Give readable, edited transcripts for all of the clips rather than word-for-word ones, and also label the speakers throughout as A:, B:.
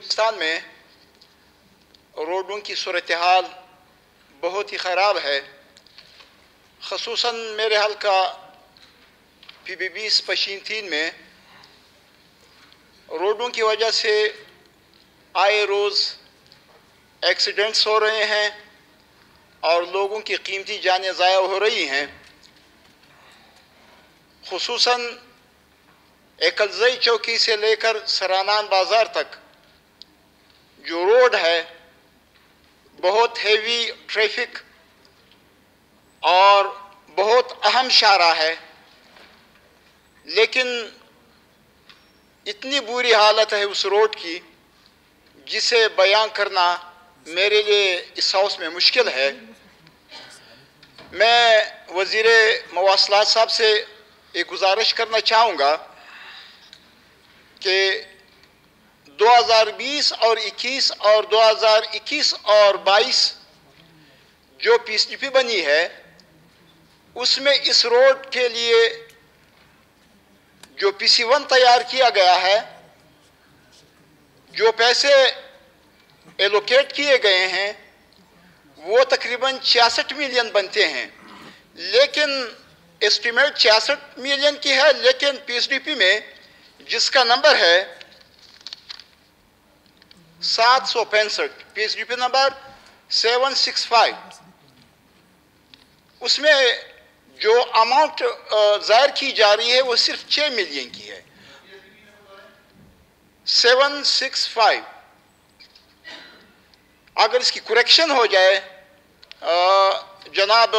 A: बलूचिस्तान में रोडों की सूरत हाल बहुत ही ख़राब है। ख़ुसूसन मेरे हल्का PB20 पशीन-3 में रोडों की वजह से आए रोज़ एक्सीडेंट्स हो रहे हैं और लोगों की कीमती जानें ज़ाया हो रही हैं। ख़ुसूसन एकलज़ई चौकी से लेकर सरानान बाज़ार तक जो रोड है बहुत हेवी ट्रैफिक और बहुत अहम शाहरा है, लेकिन इतनी बुरी हालत है उस रोड की जिसे बयां करना मेरे लिए इस हाउस में मुश्किल है। मैं वज़ीर मवासलात साहब से एक गुजारिश करना चाहूँगा कि 2020 और 21 और 2021 और 22 जो PCP बनी है उसमें इस रोड के लिए जो PC1 तैयार किया गया है, जो पैसे एलोकेट किए गए हैं वो तकरीबन 66 मिलियन बनते हैं, लेकिन एस्टिमेट 66 मिलियन की है, लेकिन PCP में जिसका नंबर है 765, PCP नंबर 765, उसमें जो अमाउंट ज़ाहिर की जा रही है वो सिर्फ 6 मिलियन की है। 765 अगर इसकी करेक्शन हो जाए, जनाब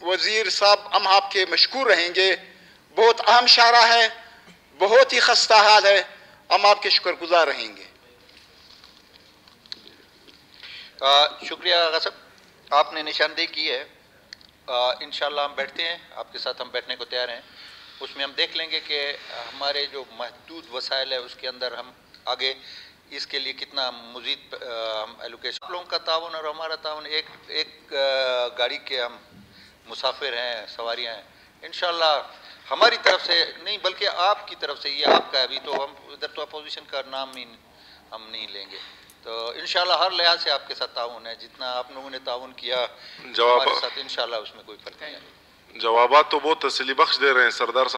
A: वज़ीर साहब हम आपके मशकूर रहेंगे। बहुत अहम शाहरा है, बहुत ही खस्ता हाल है, हम आपके शुक्रगुजार रहेंगे।
B: शुक्रिया आगा साहब, आपने निशानदेही की है। इंशाल्लाह हम बैठते हैं, आपके साथ हम बैठने को तैयार हैं। उसमें हम देख लेंगे कि हमारे जो महदूद वसाइल है उसके अंदर हम आगे इसके लिए कितना मज़ीद हम एलोकेशन, लोगों का ताउन और हमारा ताउन, एक गाड़ी के हम मुसाफिर हैं, सवारियां हैं। इंशाल्लाह हमारी तरफ से नहीं बल्कि आपकी तरफ से, ये आपका है, अभी तो हम इधर तो अपोजिशन का नाम ही हम नहीं लेंगे, तो इंशाल्लाह हर लिहाज से आपके साथ ताउन है। जितना आप लोगों ने ताउन किया हमारे साथ, इंशाल्लाह उसमें कोई फर्क नहीं है।
C: जवाबात तो बहुत तसल्ली बख्श दे रहे हैं सरदार साहब।